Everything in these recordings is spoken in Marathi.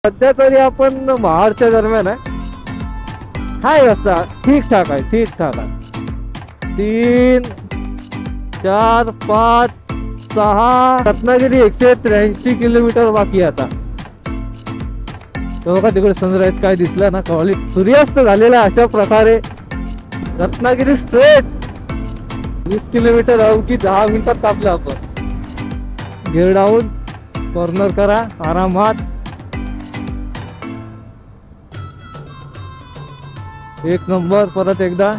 सध्या तरी आपण महाडच्या दरम्यान आहे. हाय रस्ता ठीक-ठाक आहे, ठीक-ठाक आहे. 3 4 5 6 रत्नागिरी 183 किलोमीटर बाकी आता. तो बघा तिकडे सनराईज काय दिसला ना, कॉली सूर्यास्त झालेला अशा प्रकारे. रत्नागिरी स्ट्रेट 20 किलोमीटर अवघी 10 मिनिटात कापलं आपण. गिअर डाऊन, कॉर्नर करा आरामात. एक नंबर. परत एकदा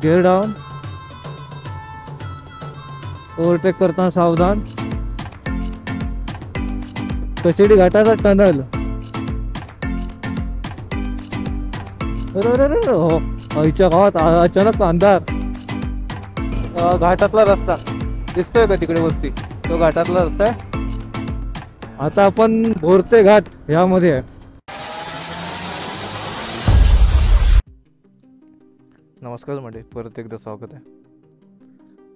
गिअर डाऊन, ओव्हरटेक करताना सावधान. कशेडी घाटाचा टनल. हो, आईच्या गावात अचानक अंधार. घाटातला रस्ता दिसतोय का तिकडे वरती? तो घाटातला रस्ता आहे. आता आपण भोरते घाट ह्यामध्ये आहे. नमस्कार मंडळी, परत एकदा स्वागत आहे.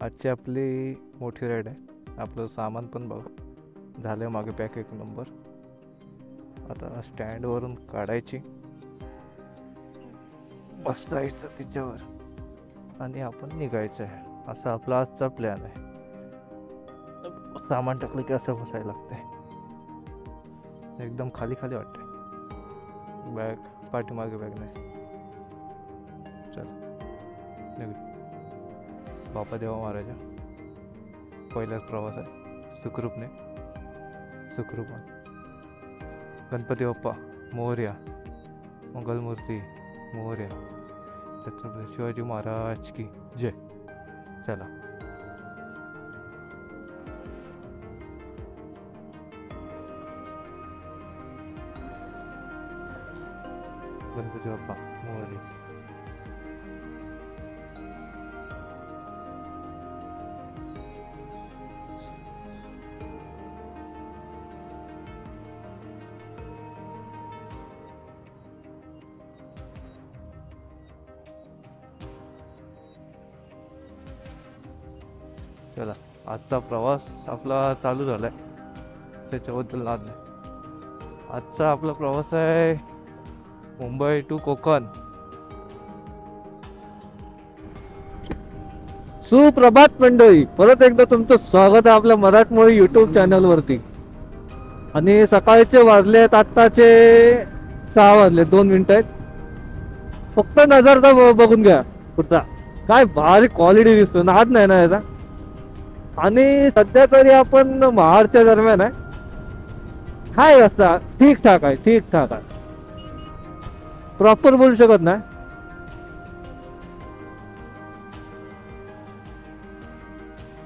आजची आपली मोठी राईड आहे. आपलं सामान पण बघा झालं मागे पॅक एक नंबर. आता स्टँडवरून काढायची, बसायचं तिच्यावर आणि आपण निघायचं आहे. असा आपला आजचा प्लॅन आहे. सामान टाकलं की असं बसायला लागतंय. एकदम खाली खाली वाटतंय. बॅग पाठीमागे बॅग नाही. चल बापा देवा महाराजा पहिलाच प्रवास आहे सुखरूपने. सुखरूपा गणपती बाप्पा मोरया, मंगलमूर्ती मोरया, छत्रपती शिवाजी महाराज की जय. चला गणपती बाप्पा मोरया. चला आजचा प्रवास आपला चालू झालाय, त्याच्याबद्दल नाद नाही. आजचा आपला प्रवास आहे मुंबई टू कोकण. सुप्रभात मंडळी, परत एकदा तुमचं स्वागत आहे आपल्या मराठमोळी युट्यूब चॅनल वरती. आणि सकाळचे वाजलेत आत्ताचे 6 वाजले 2 मिनिटं आहेत. फक्त नजर बघून घ्या पुढचा, काय भारी क्वालिटी दिसतो. नाद नाही ना याचा. आणि सध्या तरी आपण महाडच्या दरम्यान आहे. हाय रस्ता ठीक-ठाक आहे, ठीक-ठाक आहे. प्रॉपर बोलू शकत नाही.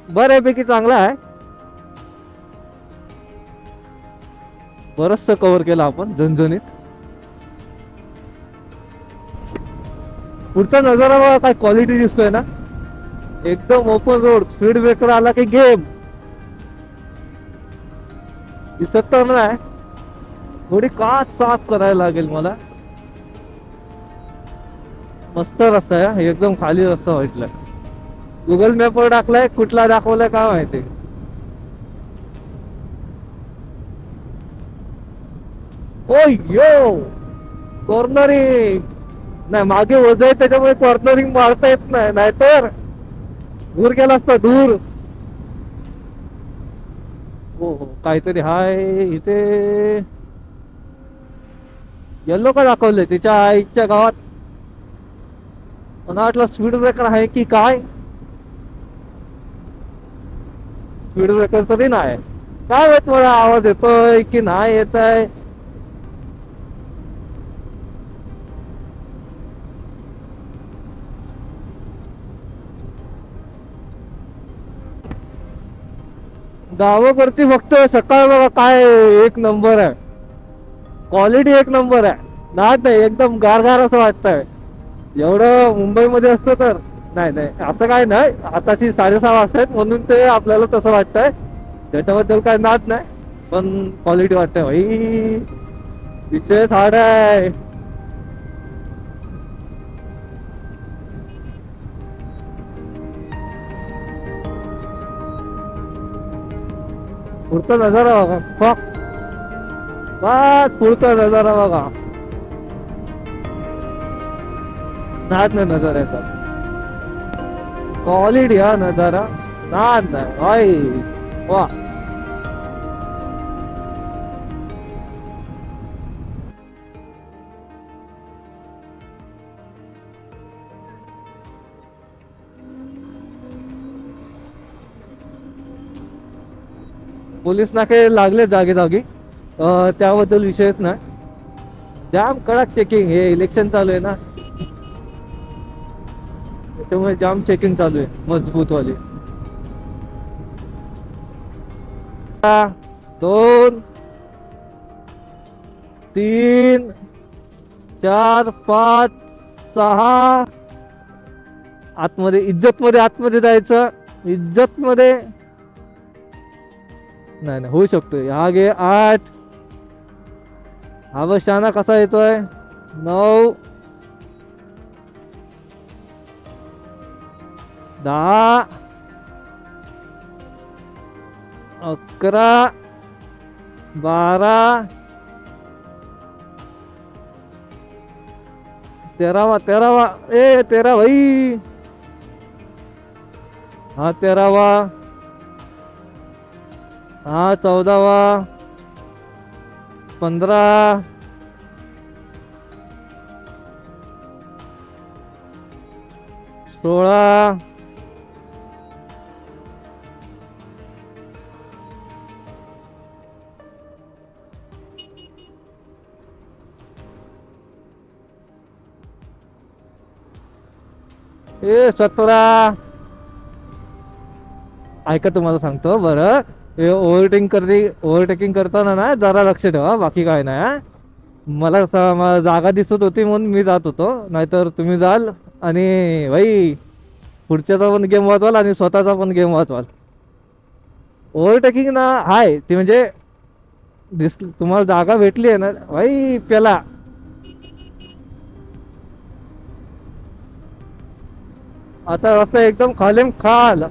बऱ्यापैकी चांगला आहे. बरचसं कव्हर केलं आपण झणझणीत. पुढचा नजारा बघा काय क्वालिटी दिसतोय ना. एकदम ओपन रोड. स्पीड ब्रेकर आला की गेम. दिसत तर नाही. थोडी काच साफ करायला लागेल मला. मस्त रस्ता आहे, एकदम खाली रस्ता वाटलाय. गुगल मॅपवर टाकलाय, कुठला दाखवलाय काय माहिती. ओ यो कॉर्नरिंग नाही, मागे वजन आहे त्याच्यामुळे कॉर्नरिंग मारता येत नाही, नाहीतर दूर गेला असता दूर. हो हो, काहीतरी हाय इथे. येल्लो का दाखवलंय तिच्या आईच्या गावात. मला वाटलं स्पीड ब्रेकर आहे की काय. स्पीड ब्रेकर तरी नाही. काय माहित मला आवाज येतोय की नाही येत आहे. गावाकडची फक्त सकाळ बघा काय एक नंबर आहे. क्वालिटी एक नंबर आहे. नाद नाही, एकदम गारगार असं वाटतंय. एवढं मुंबईमध्ये असतं तर नाही नाही असं काय नाही. आताशी 6:30 वाजतायत म्हणून ते आपल्याला तसं वाटतंय. त्याच्याबद्दल काय नाद नाही, पण क्वालिटी वाटतंय भाई. विषय हार्ड आहे. पुढचा नजारा बघा. बस पुढचा नजारा बघा. नाद नाही नजाऱ्याचा, क्वालिटी हा नजारा, नाद नाही भाई. वा पोलीस नाके लागले जागे जागी, त्याबद्दल विषयच नाही. जाम कडक चेकिंग, हे इलेक्शन चालू आहे ना त्यामुळे जाम चेकिंग चालू आहे मजबूत वाली. 2 3 4 5 6 आतमध्ये, इज्जत मध्ये आतमध्ये जायचं, इज्जत मध्ये नाही नाही होऊ शकतो. हा गे 8, हा बस शाना कसा येतोय. 9 10 11 12 13वा ए 13 भाई, हा 13वा, हा 14वा, 15 16 17. ऐका तुम्हाला सांगतो बरं, हे ओव्हरटेकिंग करताना ना जरा लक्ष ठेवा, बाकी काय नाही हा. मला जागा दिसत होती म्हणून मी जात होतो, नाहीतर तुम्ही जाल आणि भाई पुढच्याचा पण गेम वाचवाल आणि स्वतःचा पण गेम वाचवाल. ओव्हरटेकिंग ना हाय ती म्हणजे तुम्हाला जागा भेटली आहे ना भाई पेला. आता रस्ता एकदम खालीम खाल,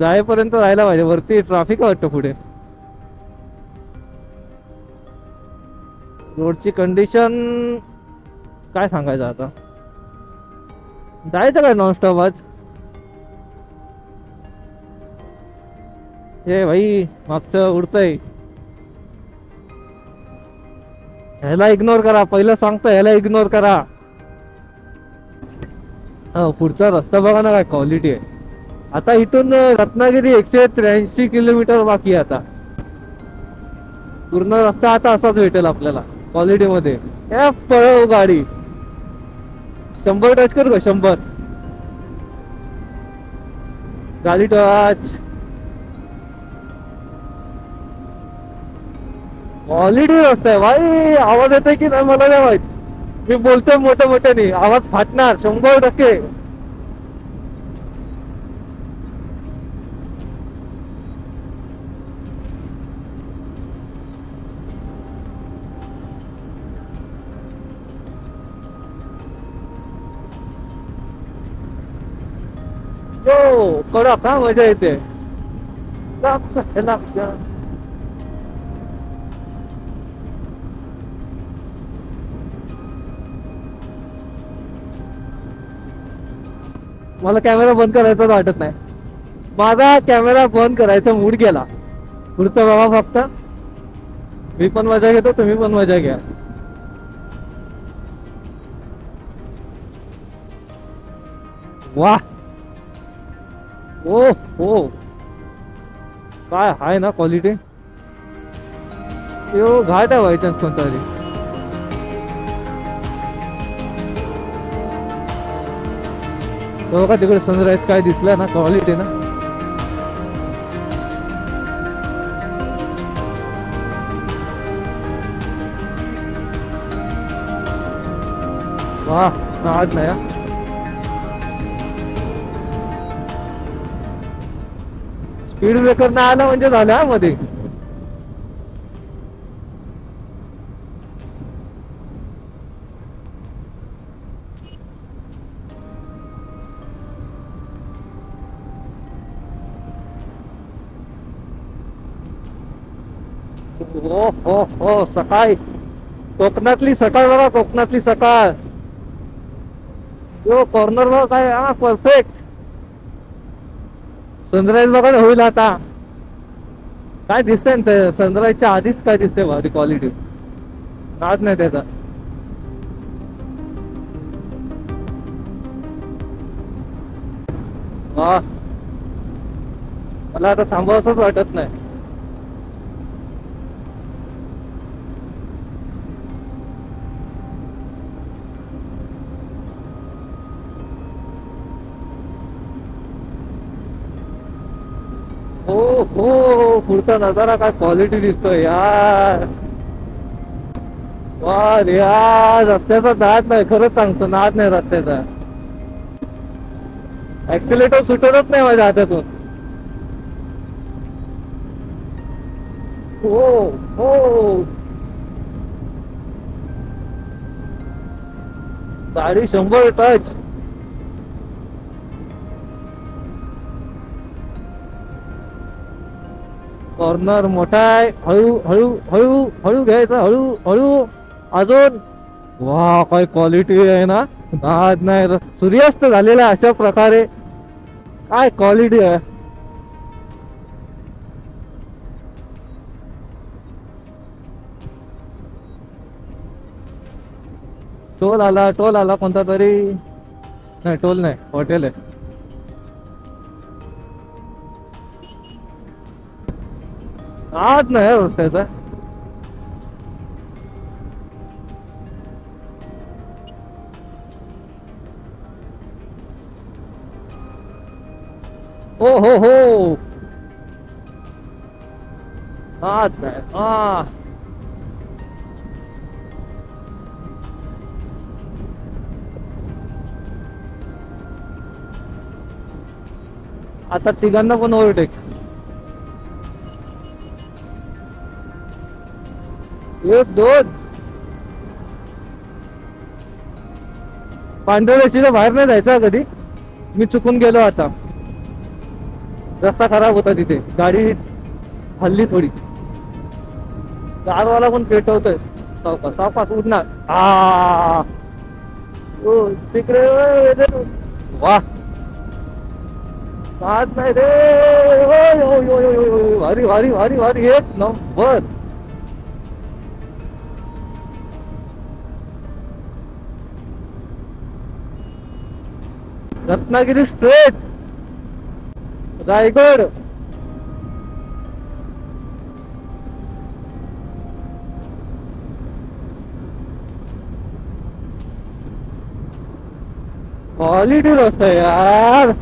जायपर्यंत राहायला पाहिजे. वरती ट्रॅफिक वाटतं पुढे. रोडची कंडिशन काय सांगायचं आता. जायचं काय नॉनस्टॉप आज. हे भाई मागचं उडतंय, ह्याला इग्नोर करा. पहिलं सांगतो ह्याला इग्नोर करा. पुढचा रस्ता बघा ना काय क्वालिटी आहे. आता इथून रत्नागिरी 183 किलोमीटर बाकी आहे. आता पूर्ण रस्ता आता असाच भेटेल आपल्याला क्वालिटी मध्ये. पळव गाडी 100 टच करू का 100. गाडी टच क्वालिटी रस्ता आहे भाई. आवाज येतोय की नाही मला नाही माहित. मी बोलतोय मोठ्या मोठ्याने, आवाज फाटणार 100%. हो कडक हा, मजा येते. मला कॅमेरा बंद करायचा वाटत नाही. माझा कॅमेरा बंद करायचा मूड गेला. पुढचं बाबा फक्त मी पण मजा घेतो, तुम्ही पण मजा घ्या. वाह ओ हो काय आहे ना क्वालिटी. यो घाट आहे बाय चान्स कोणता तरी. बघा तिकडे सनराईज काय दिसला ना, क्वालिटी ना. वाह आज नाही. स्पीड ब्रेकर नाही आला म्हणजे झालं मध्ये. हो हो हो, सकाळ, कोकणातली सकाळ बघा, कोकणातली सकाळ. यो कॉर्नर बघा काय, हा परफेक्ट. सनराईज बघा ना होईल आता. काय दिसतंय ना सनराईजच्या आधीच काय दिसतंय भारी क्वालिटी. नाद नाही त्याचा. वा, मला आता थांबावंसंच वाटत नाही. हो हो, पुढचा नजारा काय क्वालिटी दिसतोय यार. वा यार, रस्त्याचा नाद नाही, खरंच सांगतो, नाद नाही रस्त्याचा. ऍक्सिलेटर सुटतच नाही माझ्या हातातून. हो हो, गाडी 100 टच. कॉर्नर मोठा आहे, हळू हळू हळू हळू घ्यायचा, हळू हळू अजून. वा काय क्वालिटी आहे ना, नाद नाही. सूर्यास्त झालेला आहे अशा प्रकारे, काय क्वालिटी आहे. टोल आला कोणता तरी. नाही टोल नाही, हॉटेल आहे. नाद नाही रस्त्याचा. हो हो हो, नाद नाही. हा, आता तिघांना पण ओव्हरटेक. एक दोन, पांढऱ्या रेषेच्या बाहेर नाही जायचं कधी. मी चुकून गेलो आता. रस्ता खराब होता तिथे, गाडी हल्ली थोडी. कारवाला पण पेटवतोय. सावकाश सावकाश उडणार. हा, ओ, तिकडे. वा, नाद नाही रे. ओय, ओय, ओय, ओय, ओय, भारी भारी भारी भारी, एक number. Ratnagiri straight, Raigad. Quality रस्ता आहे यार.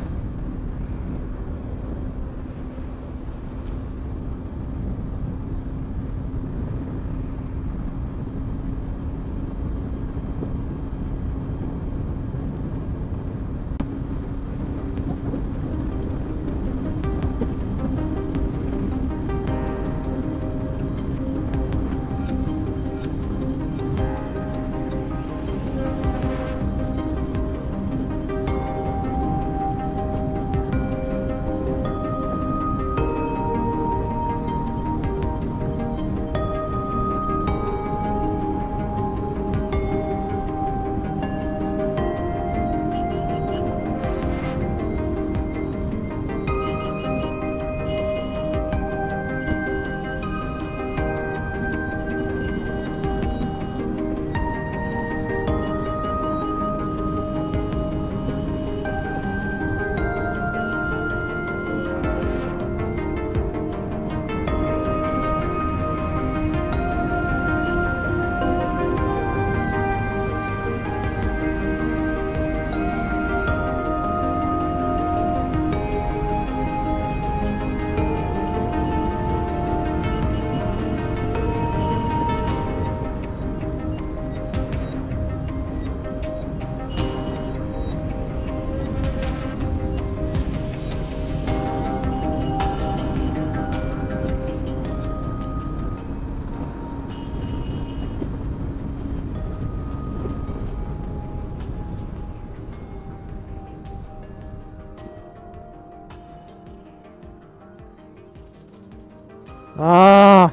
आ,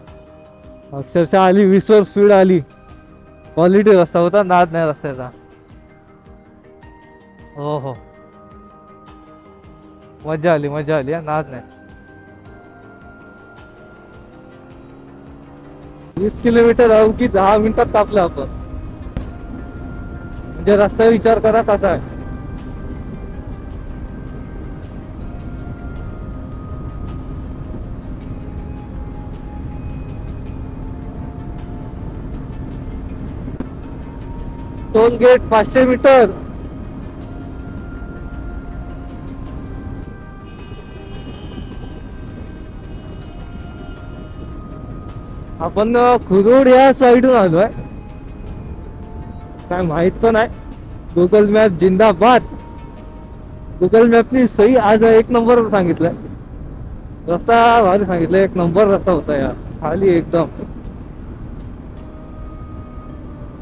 अक्षरशः आली 20वर स्पीड आली. क्वालिटी रस्ता होता, नाद नाही रस्त्याचा. हो हो, मजा आली मजा आली, नाद नाही. 20 किलोमीटर अवघी 10 मिनिटात कापलं आपण. म्हणजे रस्ता विचार करा कसा आहे. Toll gate 500 metre. आपण खुरोड या साईडून आलोय. काय माहित पण आहे. गुगल मॅप जिंदाबाद. गुगल मॅपनी सही आज 1 नंबर सांगितलंय. रस्ता भारी सांगितलं, 1 नंबर रस्ता होता यार, खाली एकदम.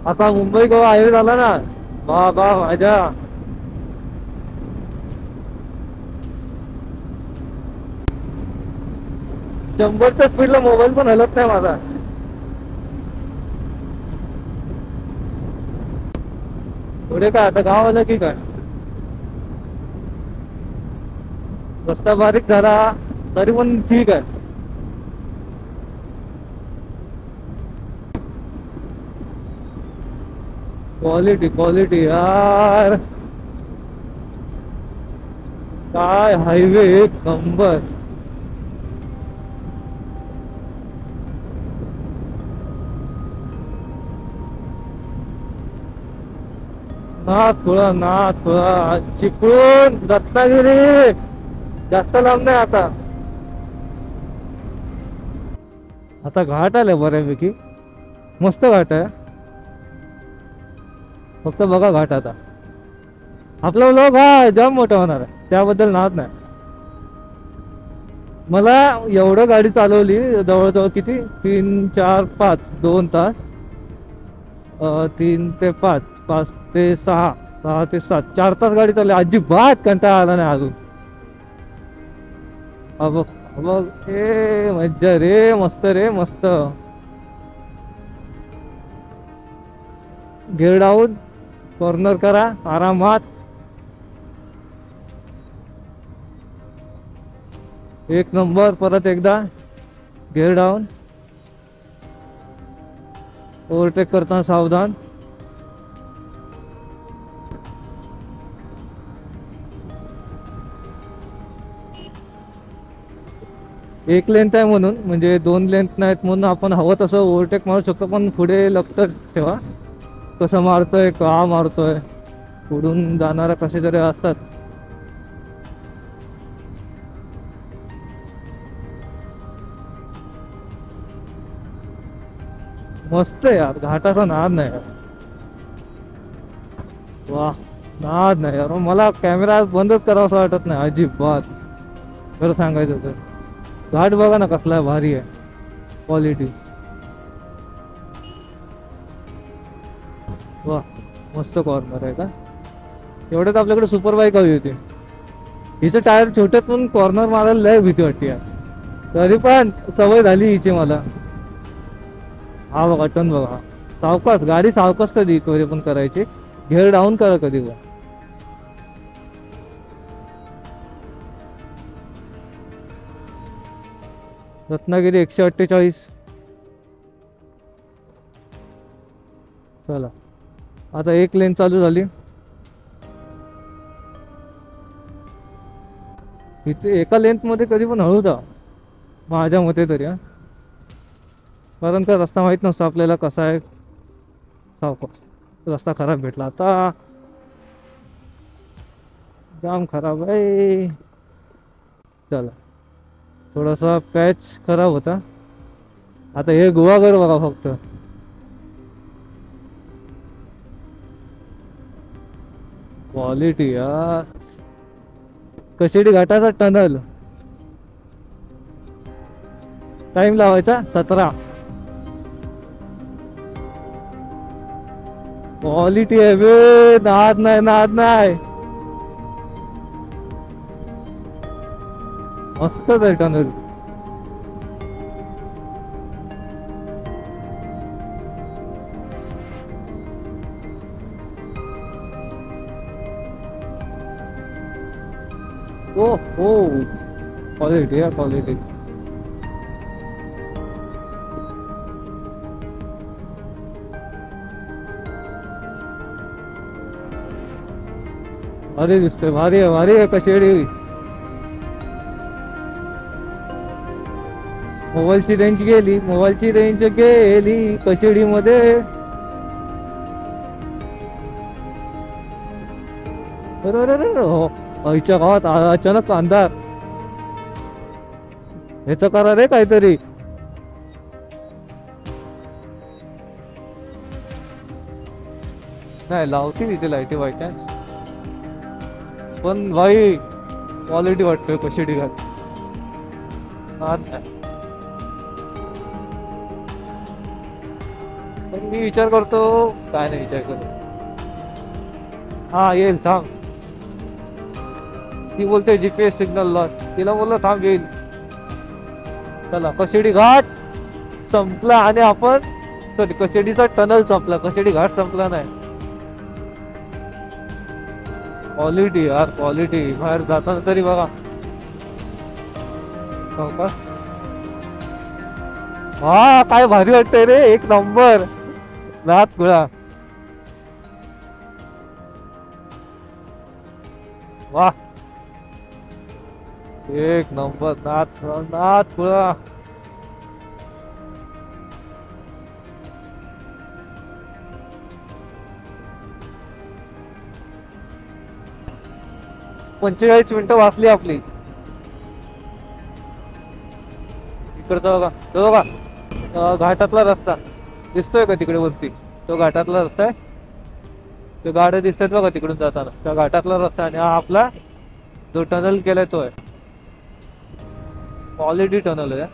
आता मुंबई गोवा हायवे झाला ना, बा माझ्या. शंभरच्या स्पीडला मोबाईल पण हलत नाही माझा. पुढे काय आता गाव आलं की काय. रस्ता बारीक झाला तरी पण ठीक आहे. क्वालिटी क्वालिटी यार, काय हायवे 1 नंबर. नाथुळा चिपळूण रत्नागिरी, जास्त लांब नाही आता. आता घाट आले बऱ्यापैकी, मस्त घाट आहे. फक्त बघा घाट. आता आपला व्लॉग हा जाम मोठा होणार आहे, त्याबद्दल नाद नाही. मला एवढं गाडी चालवली जवळजवळ किती 3 4 5 2 तास, 3 ते 5 5 ते 6 6 ते 7 4 तास गाडी चालली. अजिबात कंटाळा आला नाही अजून. बघ बघ, ए मज्जा रे, मस्त रे मस्त. गिअर डाऊन, कॉर्नर करा आरामात. 1 नंबर. परत एकदा गिअर डाऊन, ओव्हरटेक करताना सावधान. एक लेंथ आहे म्हणून, म्हणजे 2 लेंथ नाहीत म्हणून आपण हवं तसं ओव्हरटेक मारू शकतो. पण पुढे लक्ष ठेवा कसं मारतोय, का मारतोय. पुढून जाणारा कसे तरी असतात. मस्त यार, घाटाचा नाद नाही यार. वा, नाद नाही यार. मला कॅमेरा बंदच करावा असं वाटत नाही अजिबात, खरं सांगायचं तर. घाट बघा ना कसला भारी आहे, क्वालिटी. वा, मस्त कॉर्नर आहे का. एवढ्यात आपल्याकडे सुपर बाईक हवी होती. हिचं टायर छोट्यात पण कॉर्नर मारायला लय भीती वाटते यार. तरी पण सवय झाली हिची मला. हा बघा टर्न बघा, सावकाश गाडी, सावकाश कधी पण करायची. गिअर डाऊन करा कधी पण. रत्नागिरी 148. चला आता 1 लेन चालू झाली. इथे एका लेंथ मध्ये कधी पण हळू जा माझ्या मते तरी. कारण का रस्ता माहीत नसतो आपल्याला कसा आहे. सावकाश, रस्ता खराब भेटला आता, जाम खराब आहे. चला, थोडासा पॅच खराब होता. आता हे गुहागर बघा फक्त. क्वालिटी यार. कशेडी घाटाचा टनल टाइम लावायचा 17. क्वालिटी आहे बे, नाद नाही नाद नाही. मस्तच आहे टनल. ओ हो, क्वालिटी है क्वालिटी. भारी दिसतोय, भारी आहे कशेडी. मोबाईलची रेंज गेली कशेडी मध्ये. अरे हो, आईच्या गावात अचानक अंधार. ह्याच करा रे काहीतरी. नाही लावतील इथे लाईटी बाय चान्स, पण भाई क्वालिटी वाटतोय कशेडी घाट. पण मी विचार करतो, काय नाही विचार करतो. हा येईल थांब. ती बोलते जीपीएस सिग्नल लॉस, तिला बोललो थांब येईल. चला कशेडी घाट संपला आणि आपण सॉरी कशेडीचा टनल संपला, कशेडी घाट संपला नाही. क्वालिटी यार क्वालिटी, बाहेर जाताना तरी बघा. हो का? हा काय भारी वाटतंय रे, एक नंबर. नाथ गुळा, वाह एक नंबर. नाथ गुळा. पंचेचाळीस मिनिटं वाचली आपली. इकडचा बघा, तो बघा घाटातला रस्ता दिसतोय का तिकडे वरती, तो घाटातला रस्ता आहे. तो गाड्या दिसतात बघा तिकडून जाताना, त्या घाटातला रस्ता. आणि हा आपला जो टनल केलाय तो आहे, क्वालिटी टनल आहे.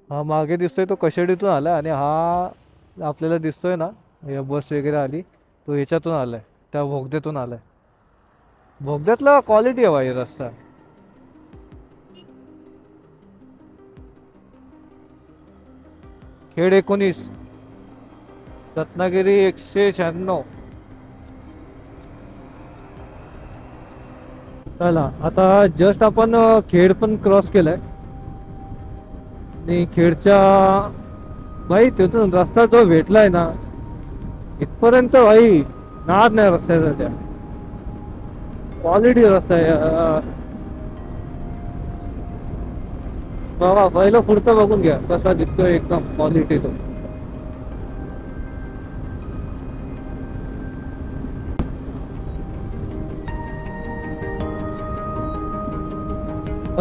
हा मागे दिसतोय तो कशेडीतून आलाय, आणि हा आपल्याला दिसतोय ना या बस वगैरे आली, तो ह्याच्यातून आलाय, त्या भोगद्यातून आलाय. भोगद्यातला क्वालिटी आहे भाई रस्ता. खेड 19, रत्नागिरी 196. चला आता जस्ट आपण खेड पण क्रॉस केलाय. आणि खेडच्या भाई तिथून रस्ता जो भेटलाय ना इथपर्यंत, भाई नाद नाही रस्त्याचा. त्या क्वालिटी रस्ता आहे. बाबा पहिलं पुढचं बघून घ्या कसा दिसतोय, एकदम क्वालिटी तो.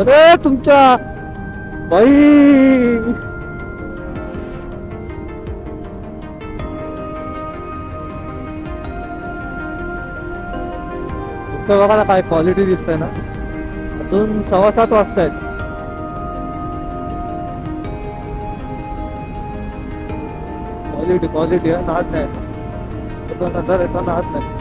अरे तुमच्या भाई बघा ना काय क्वालिटी दिसतंय ना. अजून 6:15 वाजतायत. क्वालिटी आहे, नाद नाही. नंतर येतो नाद नाही.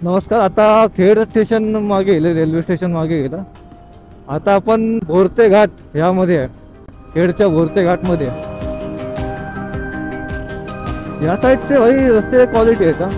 नमस्कार. आता खेड स्टेशन मागे गेले, रेल्वे स्टेशन मागे गेलं. आता आपण भोरते घाट ह्यामध्ये आहे, खेडच्या भोरते घाट मध्ये. या साईडचे भाई रस्ते क्वालिटी आहे का.